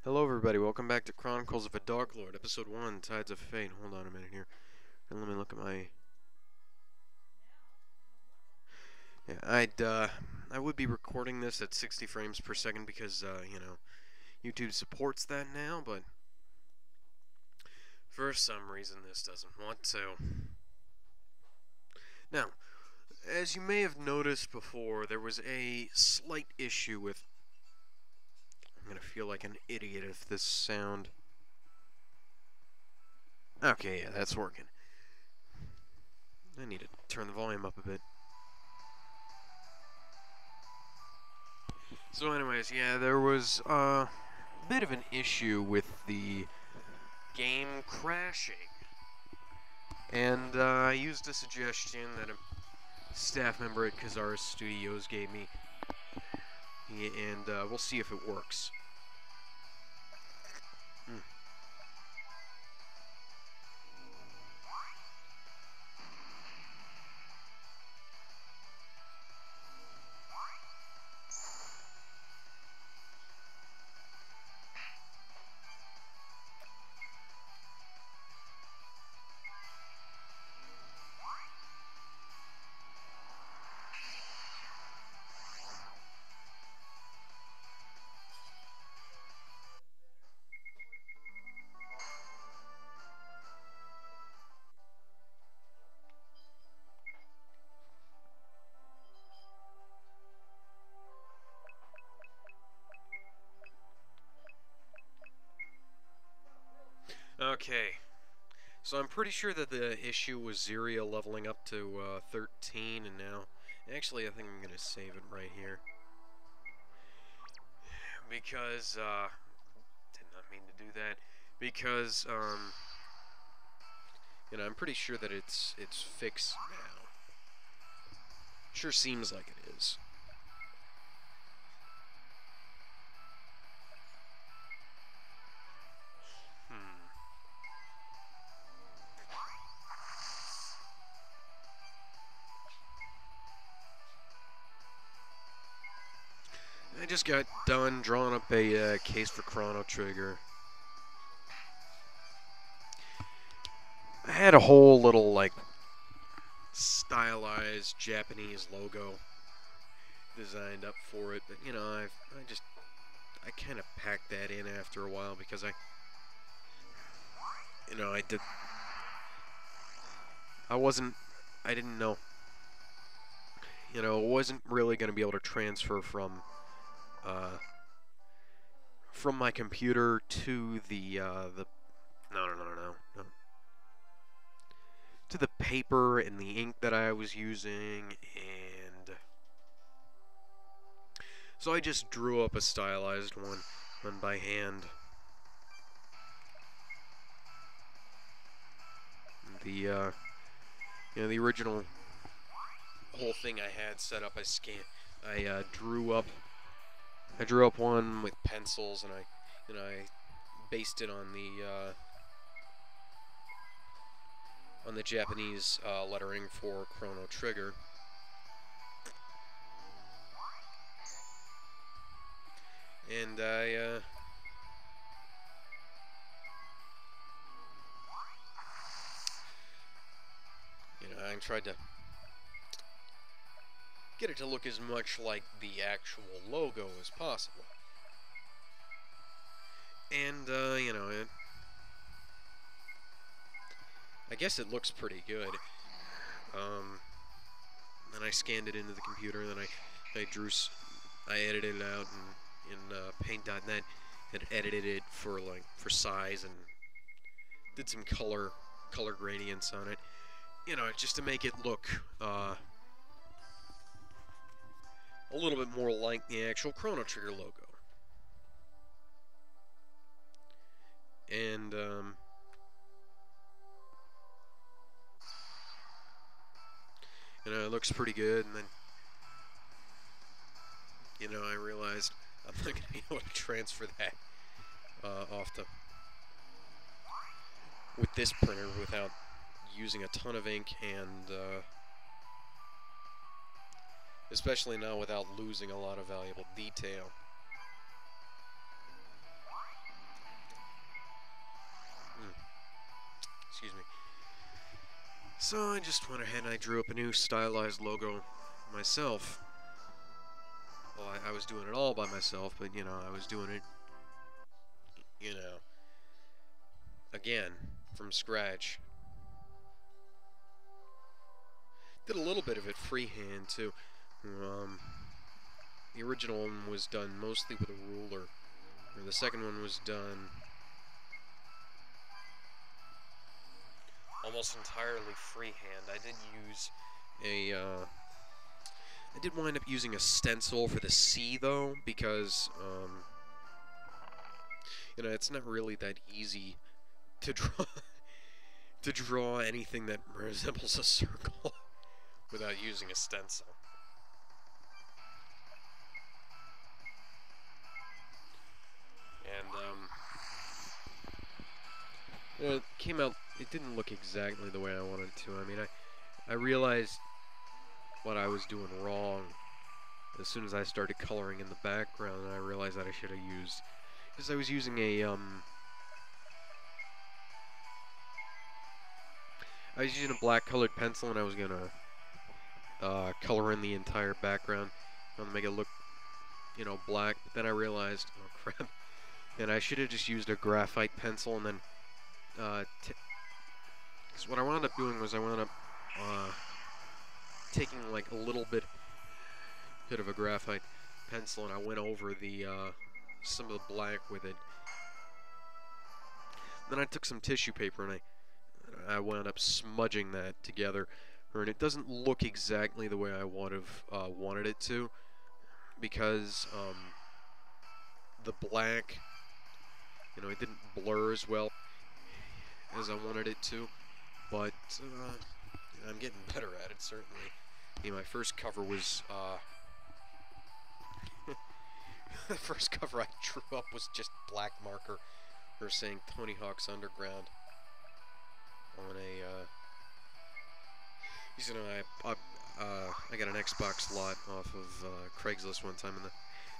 Hello everybody, welcome back to Chronicles of a Dark Lord, Episode 1, Tides of Fate. Hold on a minute here, and let me look at my... I would be recording this at 60 frames per second because, YouTube supports that now, but for some reason this doesn't want to. Now, as you may have noticed before, there was a slight issue with... I'm gonna feel like an idiot if this sound... Okay, yeah, that's working. I need to turn the volume up a bit. So anyways, yeah, there was a bit of an issue with the game crashing. And I used a suggestion that a staff member at Kazara Studios gave me. And we'll see if it works. Okay, so I'm pretty sure that the issue was Ziria leveling up to 13, and now... Actually, I think I'm going to save it right here. Because, did not mean to do that. Because, I'm pretty sure that it's fixed now. Sure seems like it is. I just got done drawing up a case for Chrono Trigger. I had a whole little, like, stylized Japanese logo designed up for it, but, I kind of packed that in after a while because I didn't know, it wasn't really going to be able to transfer from my computer to no, to the paper and the ink that I was using, and so I just drew up a stylized one by hand. The original whole thing I had set up, I drew up one with pencils, and I based it on the Japanese lettering for Chrono Trigger. And I tried to get it to look as much like the actual logo as possible. And, I guess it looks pretty good. Then I scanned it into the computer, and then I edited it out in Paint.net, and edited it for size, and did some color gradients on it, just to make it look a little bit more like the actual Chrono Trigger logo. And, it looks pretty good, and then, I realized I'm not going to be able to transfer that with this printer without using a ton of ink, and especially now without losing a lot of valuable detail. So I just went ahead and I drew up a new stylized logo myself. Well, I was doing it all by myself, but, you know, I was doing it, you know, again, from scratch. Did a little bit of it freehand, too. The original one was done mostly with a ruler, or the second one was done almost entirely freehand. I did wind up using a stencil for the C, though, because, you know, it's not really that easy to draw to draw anything that resembles a circle without using a stencil. And it came out. It didn't look exactly the way I wanted it to. I mean, I realized what I was doing wrong as soon as I started coloring in the background, and I realized that I should have used, because I was using a black colored pencil, and I was gonna color in the entire background to make it look, you know, black. But then I realized, oh crap, and I should have just used a graphite pencil, and then because what I wound up doing was I wound up taking like a little bit of a graphite pencil, and I went over the some of the black with it. Then I took some tissue paper and I wound up smudging that together, and it doesn't look exactly the way I would have wanted it to, because the black, you know, it didn't blur as well as I wanted it to, but I'm getting better at it, certainly. Yeah, my first cover was the first cover I drew up was just black marker, or saying Tony Hawk's Underground on a. You know, I got an Xbox lot off of Craigslist one time, and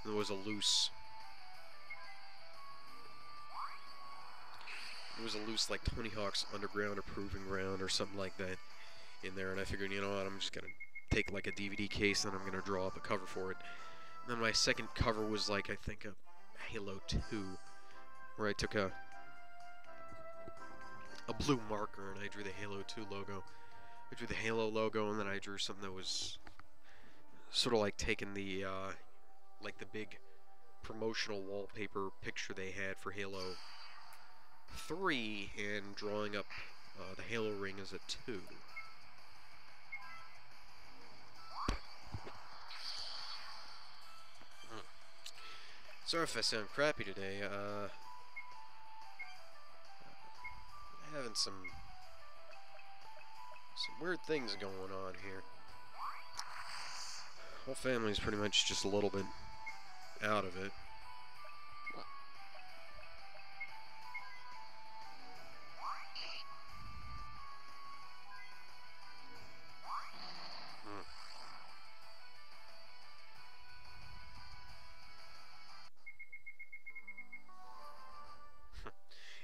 there was a loose. It was a loose like Tony Hawk's Underground or Proving Ground or something like that in there, and I figured, you know what, I'm just gonna take like a DVD case and I'm gonna draw up a cover for it. And then my second cover was like, I think, a Halo 2, where I took a blue marker and I drew the Halo 2 logo. I drew the Halo logo, and then I drew something that was sort of like taking the like the big promotional wallpaper picture they had for Halo 3 and drawing up the Halo ring as a 2. Sorry if I sound crappy today. Having some weird things going on here. Whole family's pretty much just a little bit out of it.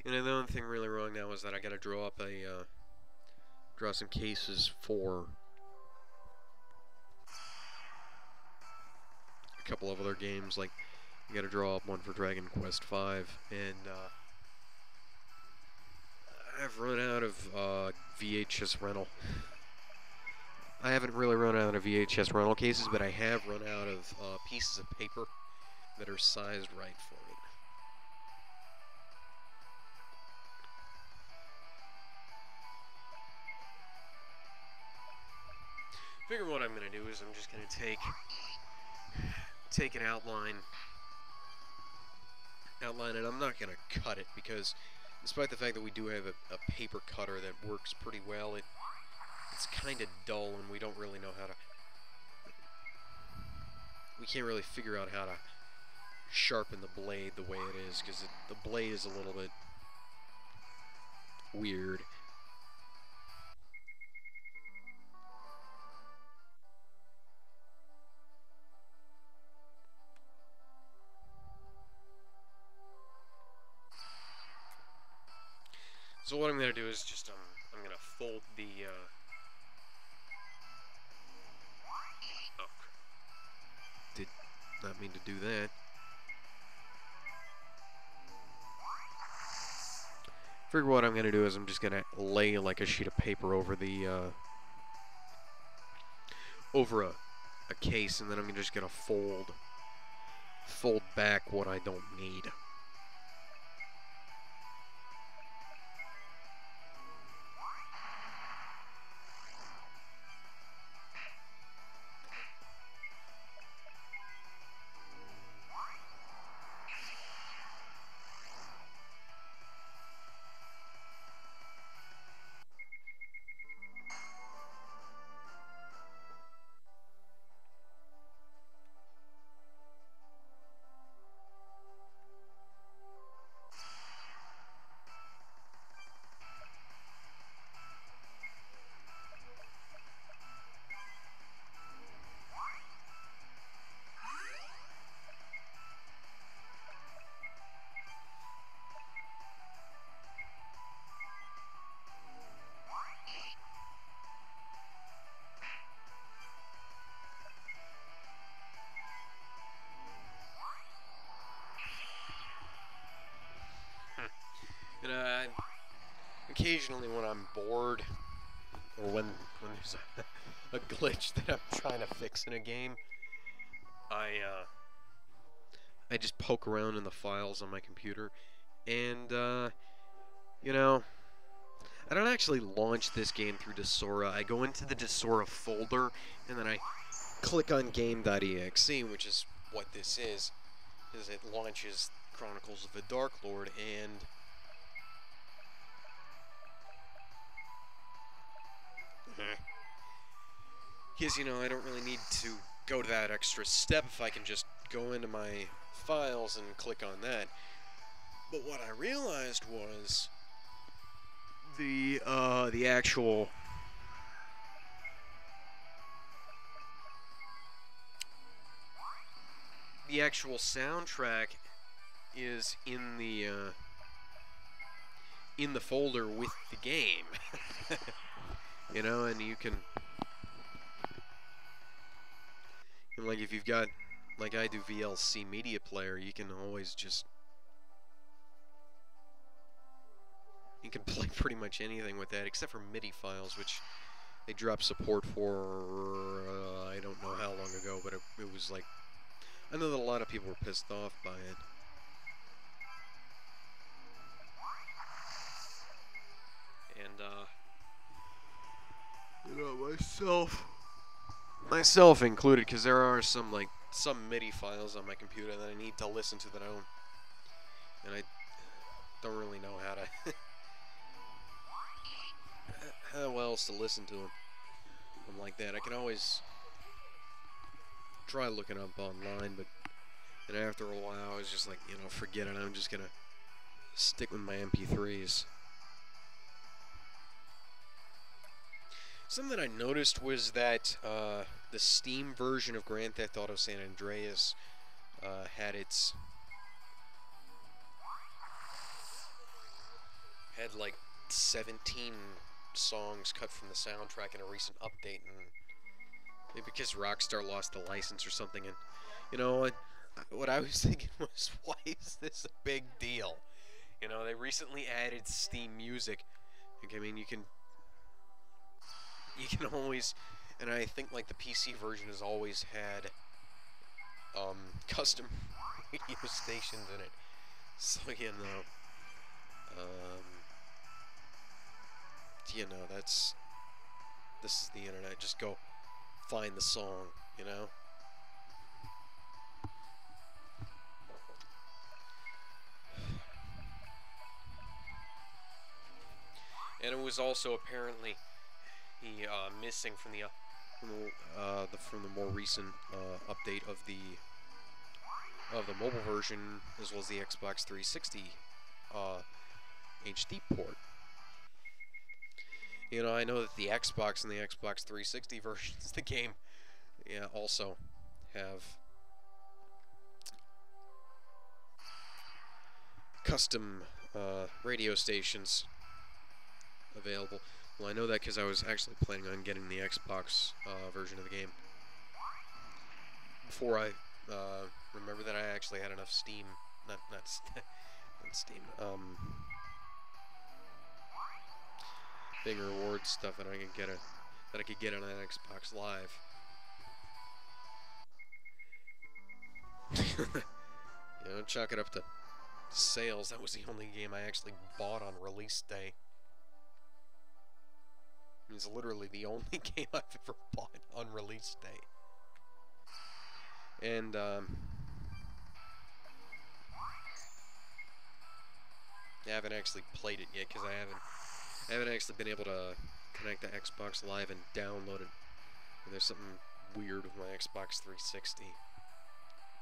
And the only thing really wrong now is that I gotta draw up draw some cases for a couple of other games. Like, you gotta draw up one for Dragon Quest V, and I've run out of VHS rental. I haven't really run out of VHS rental cases, but I have run out of pieces of paper that are sized right for it. Figure what I'm gonna do is I'm just gonna take an outline, and I'm not gonna cut it, because despite the fact that we do have a paper cutter that works pretty well, it's kind of dull, and we don't really know how to. We can't really figure out how to sharpen the blade the way it is, because the blade is a little bit weird. So what I'm going to do is just I'm going to fold the not mean to do that. Figure what I'm going to do is I'm just going to lay like a sheet of paper over the, over a case, and then I'm just going to fold back what I don't need. And occasionally when I'm bored, or when there's a glitch that I'm trying to fix in a game, I just poke around in the files on my computer, and you know, I don't actually launch this game through Desora. I go into the Desora folder, and then I click on game.exe, which is what this is it launches Chronicles of the Dark Lord, and because, you know, I don't really need to go to that extra step if I can just go into my files and click on that. But what I realized was the actual soundtrack is in the folder with the game. You know, and you can, and like if you've got, like I do, VLC Media Player, you can always just, you can play pretty much anything with that, except for MIDI files, which they dropped support for, I don't know how long ago, but it was like, I know that a lot of people were pissed off by it. And, you know, myself included, because there are some MIDI files on my computer that I need to listen to that I don't, and I don't really know how to, how else to listen to them. I'm like that. I can always try looking up online, but then after a while, I was just like, you know, forget it. I'm just gonna stick with my MP3s. Something that I noticed was that the Steam version of Grand Theft Auto San Andreas had like 17 songs cut from the soundtrack in a recent update, and maybe because Rockstar lost the license or something. And you know what I was thinking was, why is this a big deal? You know, they recently added Steam Music. I mean, you can always, and I think like the PC version has always had custom radio stations in it. So you know, this is the internet. Just go find the song, you know. And it was also apparently missing from the more recent update of the mobile version, as well as the Xbox 360 HD port. You know, I know that the Xbox and the Xbox 360 versions of the game, yeah, also have custom radio stations available. Well, I know that because I was actually planning on getting the Xbox version of the game before I remember that I actually had enough Steam, not Steam, big reward stuff that I could get on an Xbox Live. You know, chalk it up to sales. That was the only game I actually bought on release day. It's literally the only game I've ever bought on release day. And I haven't actually played it yet because I haven't actually been able to connect to Xbox Live and download it. And there's something weird with my Xbox 360.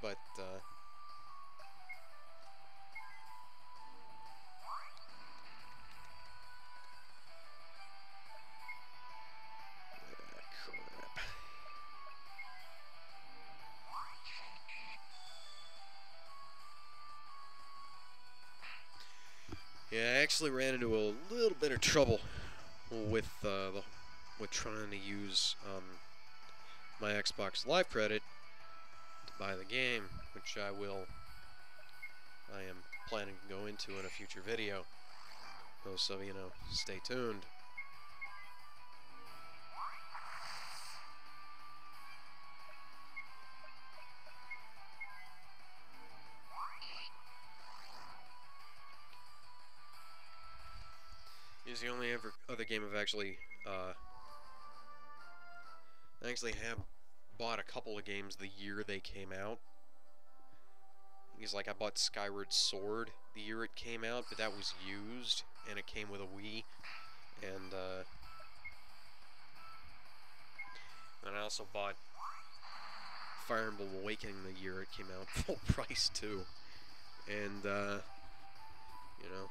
But crap. Yeah, I actually ran into a little bit of trouble with trying to use my Xbox Live credit to buy the game, which I am planning to go into in a future video. So, you know, stay tuned. Is the only other game I've actually I actually have bought a couple of games the year they came out. Because like I bought Skyward Sword the year it came out, but that was used and it came with a Wii. And I also bought Fire Emblem Awakening the year it came out, full price too. And you know,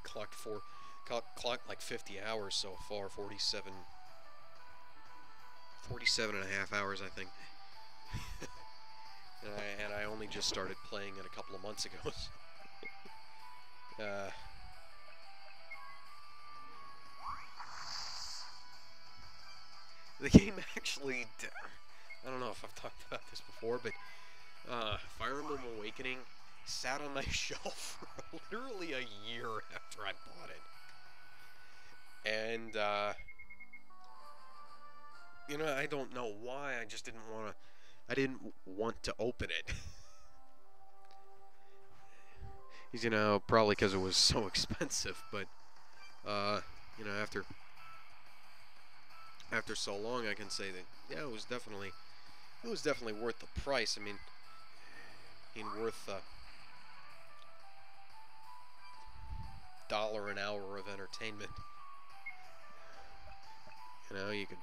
clocked like 50 hours so far, 47 and a half hours, I think. and I only just started playing it a couple of months ago. The game actually, I don't know if I've talked about this before, but Fire Emblem Awakening sat on my shelf for literally a year after I bought it. And, you know, I don't know why, I just didn't want to open it. You know, probably because it was so expensive, but, you know, after so long, I can say that, yeah, it was definitely worth the price. I mean, worth $1 an hour of entertainment. You know, you could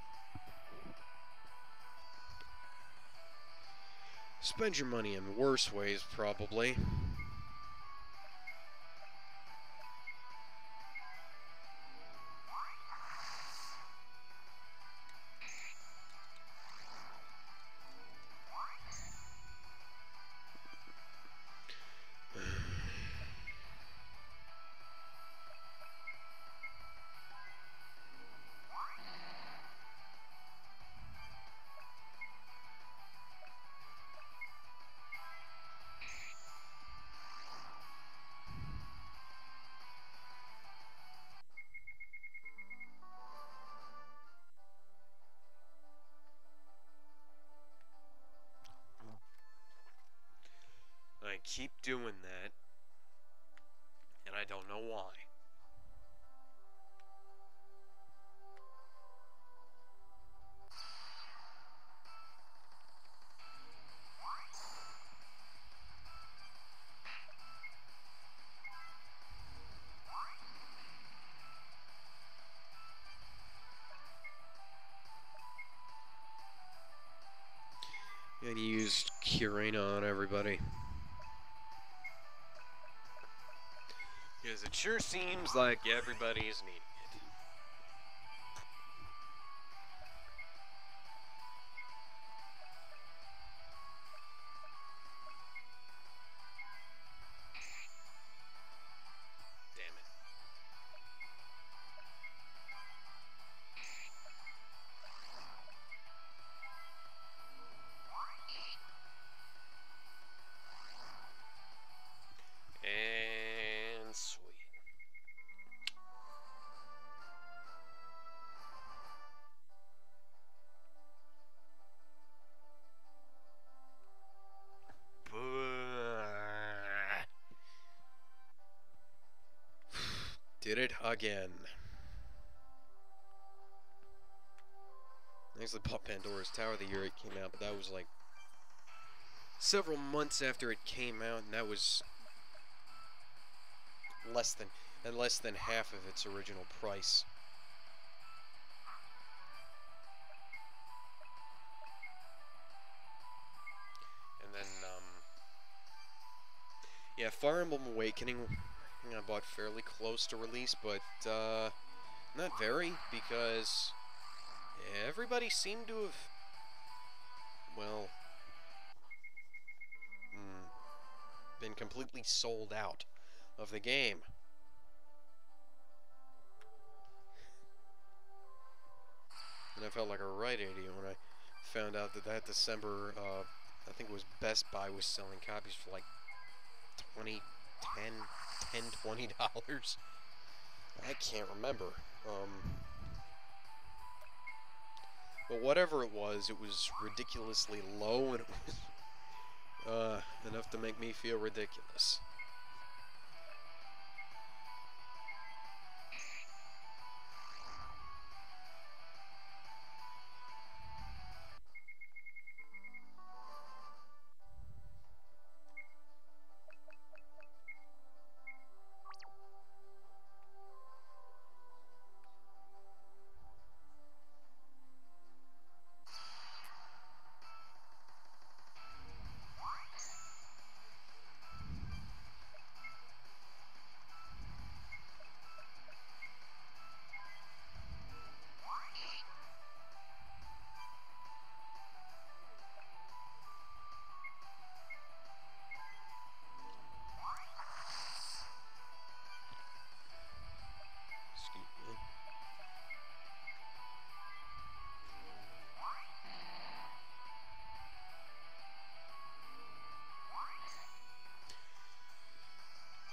spend your money in worse ways, probably. I keep doing that, and I don't know why. And you used Curena on everybody. Because it sure seems like everybody's needing it. Damn it. Did it again. I actually bought Pandora's Tower the year it came out, but that was like several months after it came out, and that was less than half of its original price. And then, yeah, Fire Emblem Awakening, I bought fairly close to release, but not very, because everybody seemed to have, well, been completely sold out of the game. And I felt like a right idiot when I found out that December, I think it was Best Buy was selling copies for like $20, $20. I can't remember. But whatever it was ridiculously low, and it was enough to make me feel ridiculous.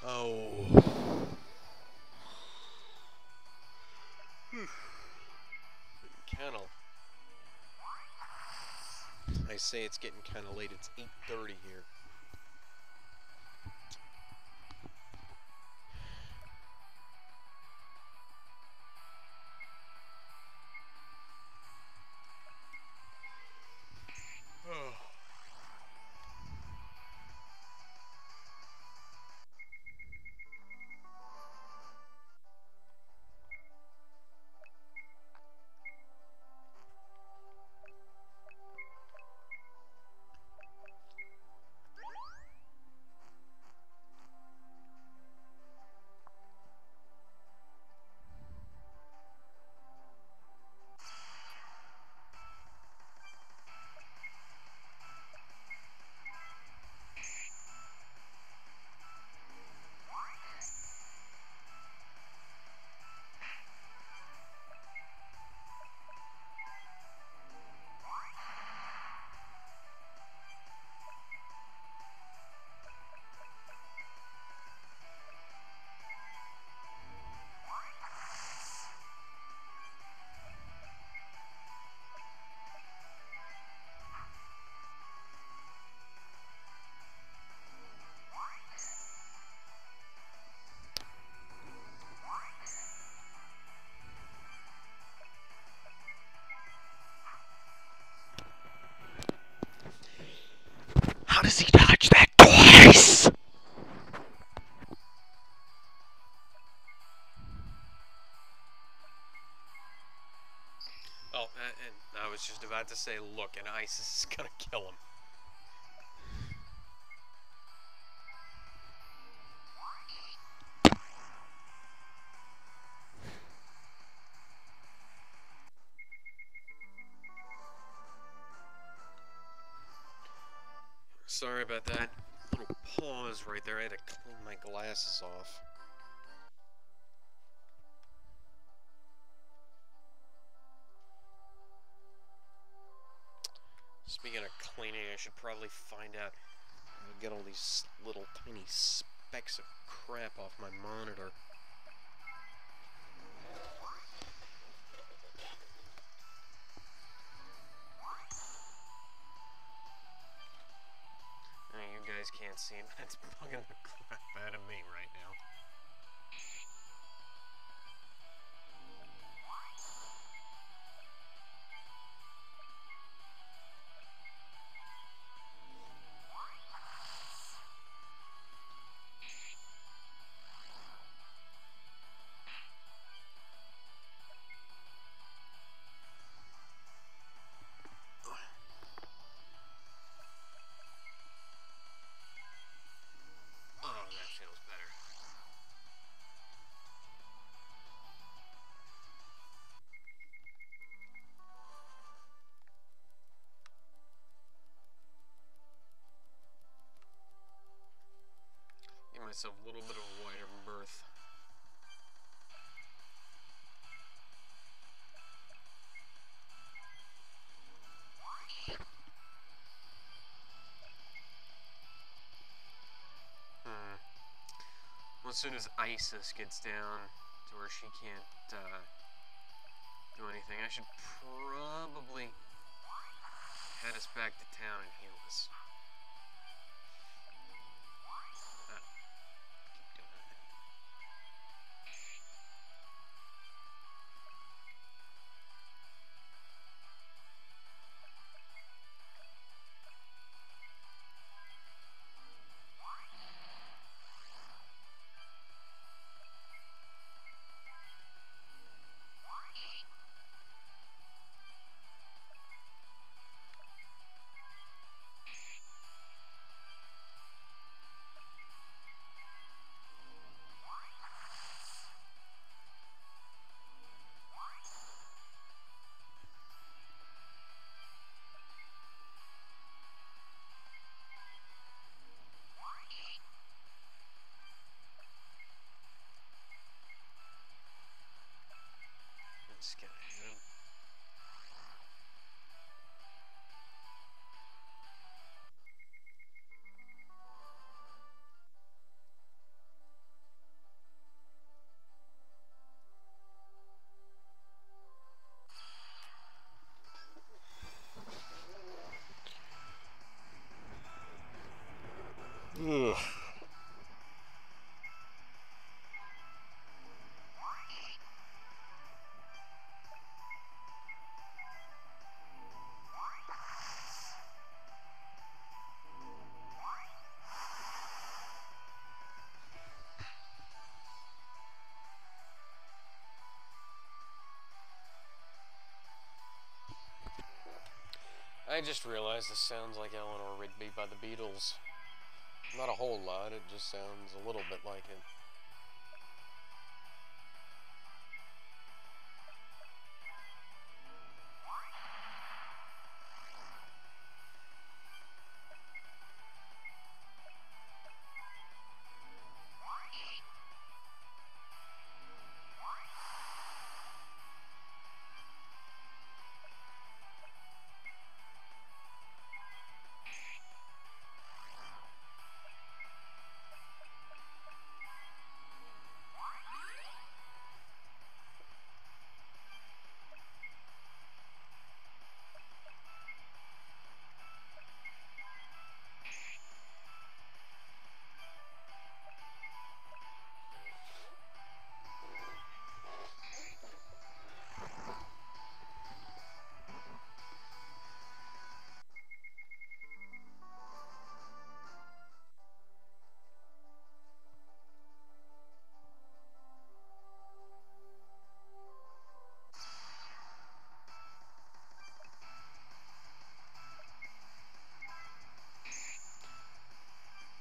Oh. Kinda. I say it's getting kinda late. It's 8:30 here. Oh. How does he dodge that twice? Oh, and I was just about to say, look, and ISIS is gonna kill him. Sorry about that. Little pause right there. I had to clean my glasses off. Speaking of cleaning, I should probably find out how to get all these little tiny specks of crap off my monitor. You guys can't see it, but it's bugging the crap out of me right now. myself a little bit of a wider berth. Well, as soon as Isis gets down to where she can't do anything, I should probably head us back to town and heal us. Keep doing that. Just get ahead. Ugh. I just realized this sounds like Eleanor Rigby by the Beatles. Not a whole lot, it just sounds a little bit like it.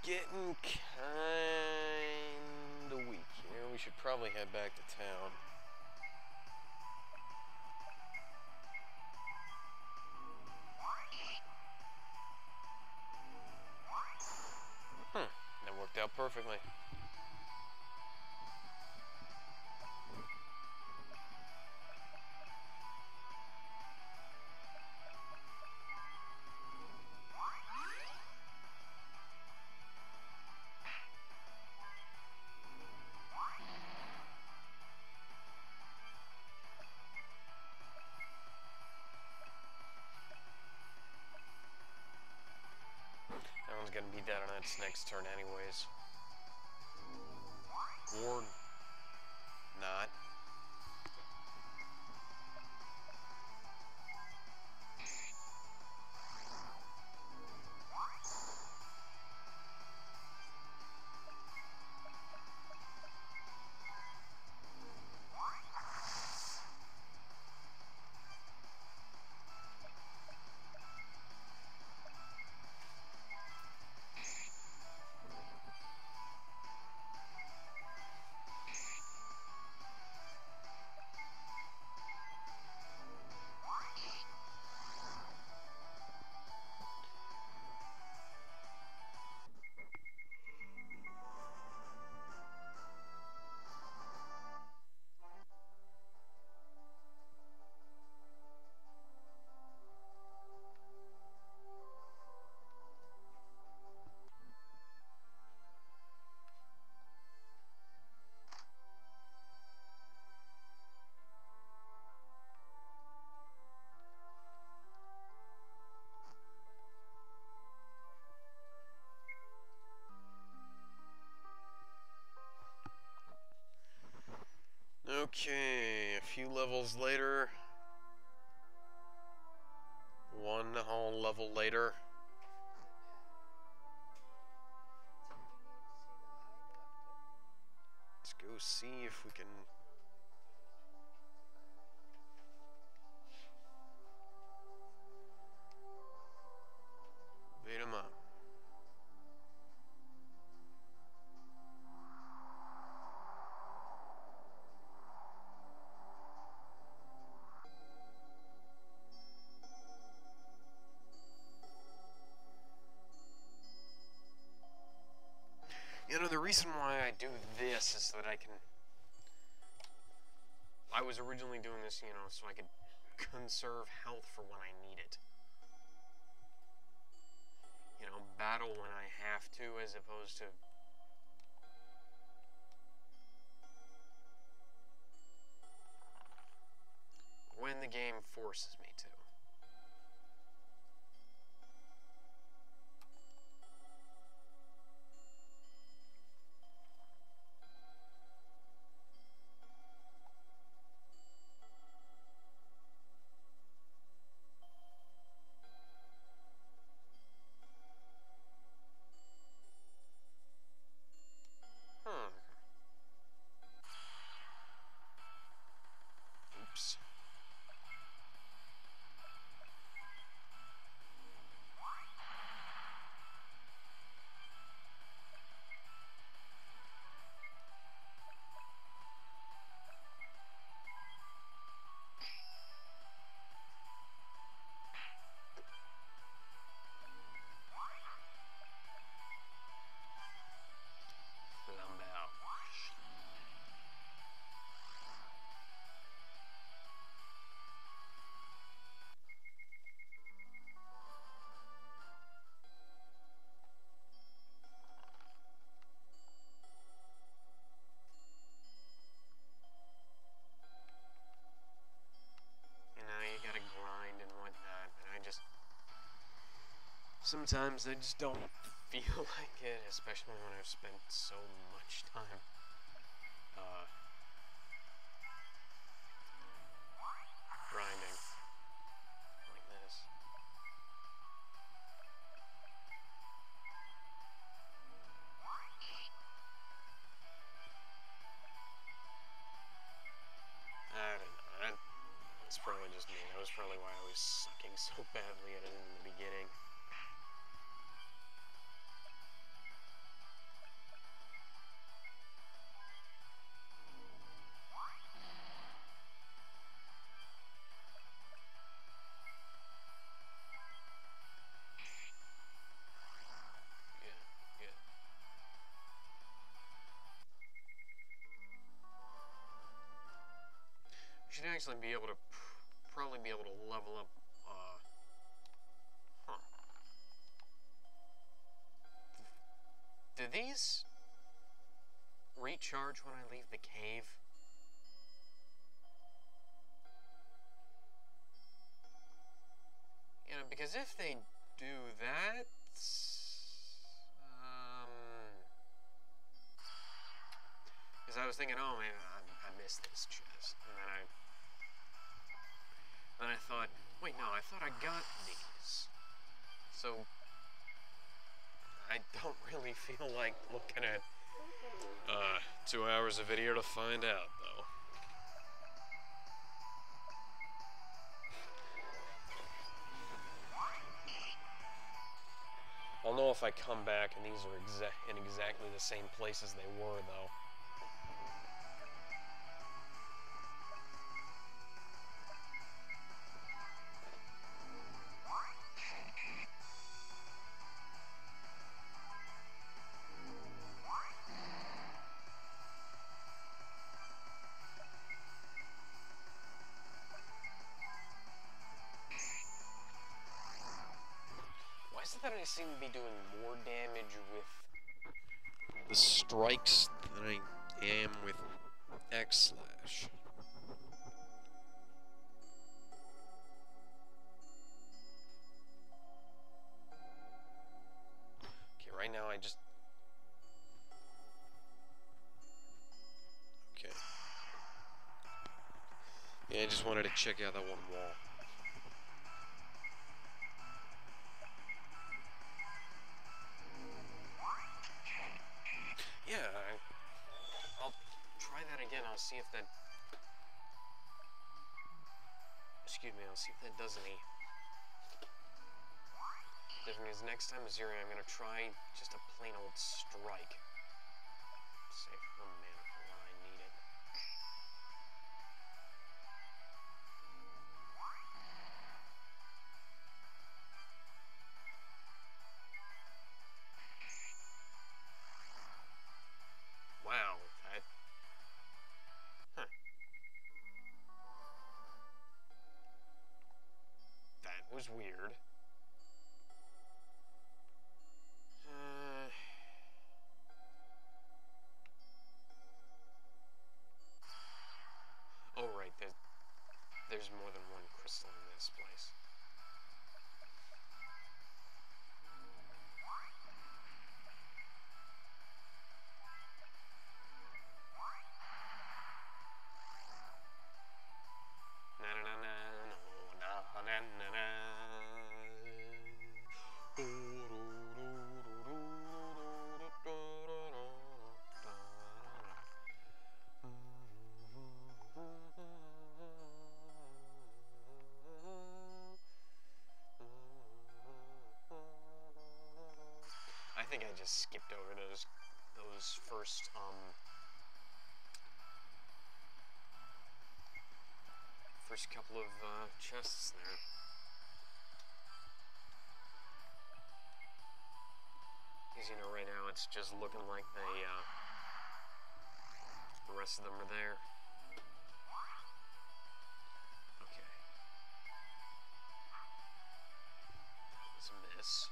Getting kinda weak here. We should probably head back to town. That worked out perfectly. That one's gonna be dead on its next turn anyways. Or not. few levels later. One whole level later. Let's go see if we can... beat him up. You know, the reason why I do this is so that I can... I was originally doing this, you know, so I could conserve health for when I need it. You know, battle when I have to, as opposed to... when the game forces me to. Oops. Sometimes I just don't feel like it, especially when I've spent so much time grinding like this. I don't know. That's probably just me. That was probably why I was sucking so badly at it in the beginning. Should actually be able to probably be able to level up. Do these recharge when I leave the cave? You know, because if they do that, because I was thinking, oh man, I missed this chest, and then I thought, wait, no, I thought I got these. So I don't really feel like looking at 2 hours of video to find out, though. I'll know if I come back and these are in exactly the same places they were, though. Why is it that I seem to be doing more damage with the strikes than I am with X/slash? Okay, right now I just... Okay. just wanted to check out that one wall. Yeah, I'll try that again. I'll see if that... Excuse me, I'll see if that does any different. Because next time Azuri, I'm going to try just a plain old strike. Save her mana for when I need it. Wow, that... Huh. That was weird. Oh, right, there's more than one crystal in this place. I think I just skipped over those first couple of chests there. Because, you know, right now it's just looking like the rest of them are there. Okay. That was a miss.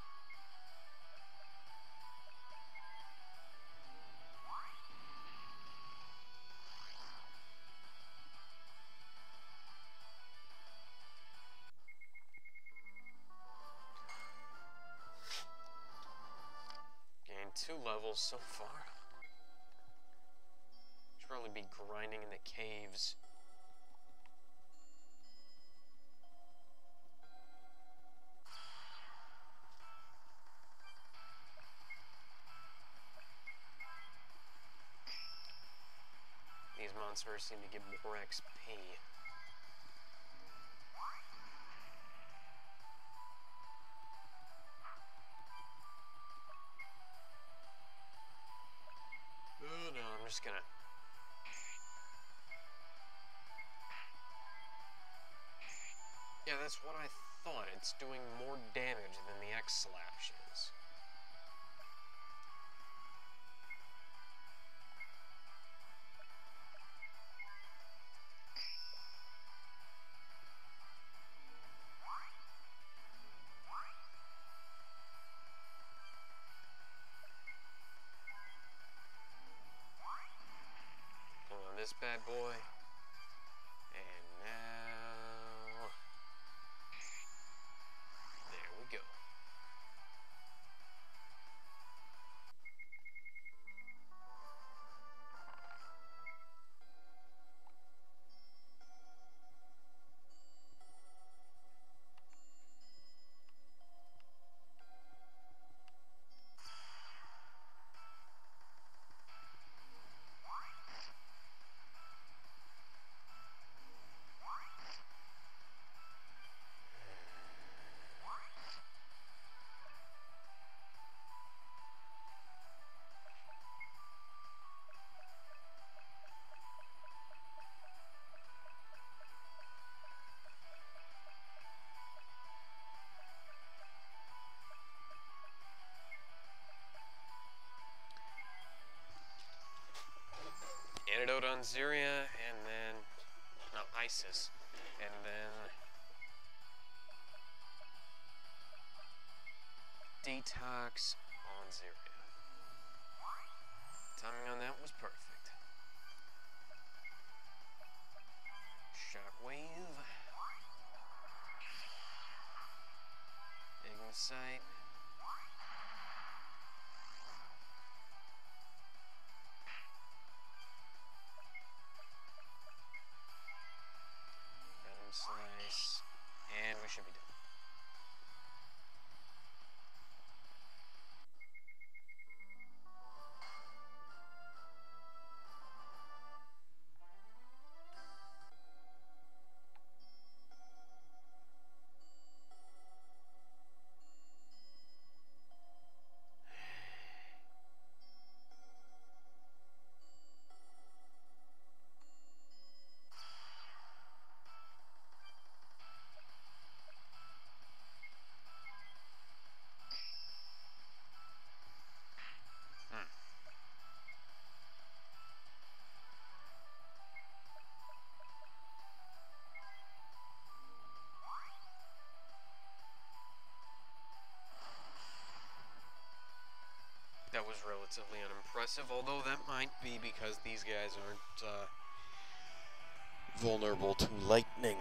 Gained 2 levels so far. Should probably be grinding in the caves. These monsters seem to give more XP. Oh no, I'm just gonna... Yeah, that's what I thought. It's doing more damage than the X-Slash is. Pull on this bad boy. And now... There we go. Antidote on Zyria, and then... No, Isis. And then... Detox on Zyria. Timing on that was perfect. Shockwave. Ignite. relatively unimpressive, although that might be because these guys aren't vulnerable to lightning.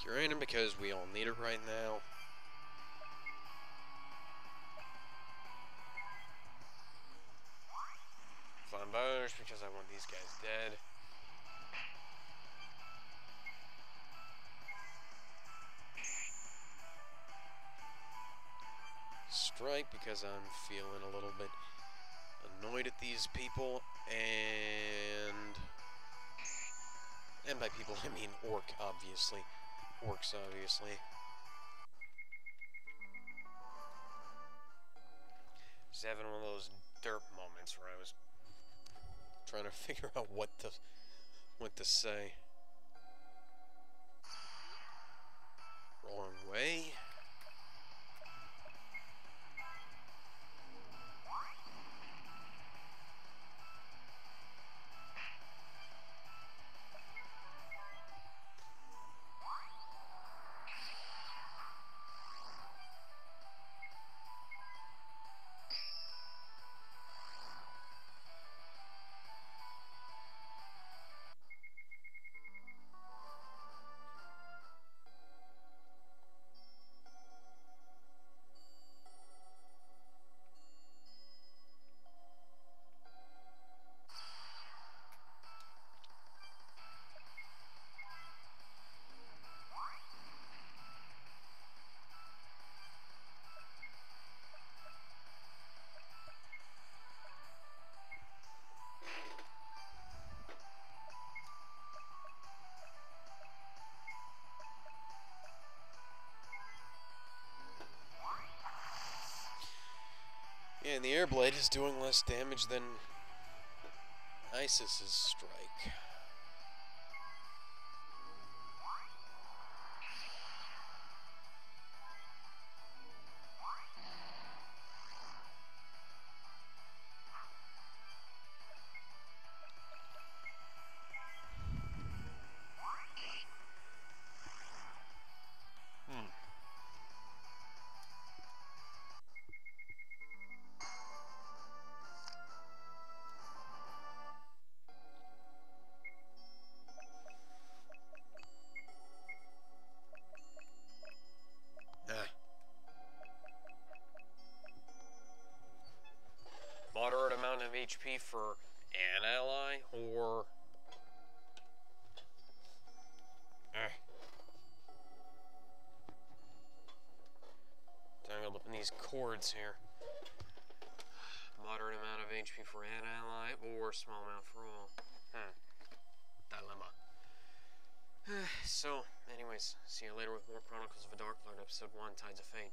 Uranium because we all need it right now. Flambeauge because I want these guys dead. Strike because I'm feeling a little bit annoyed at these people, and by people I mean orcs, obviously. Just having one of those derp moments where I was trying to figure out what to say. Wrong way. Yeah, and the air blade is doing less damage than Isis's strike. Moderate amount of HP for an ally, or tangled up in these cords here. Moderate amount of HP for an ally, or small amount for all. Dilemma. So, anyways, see you later with more Chronicles of a Dark Lord, Episode 1, Tides of Fate.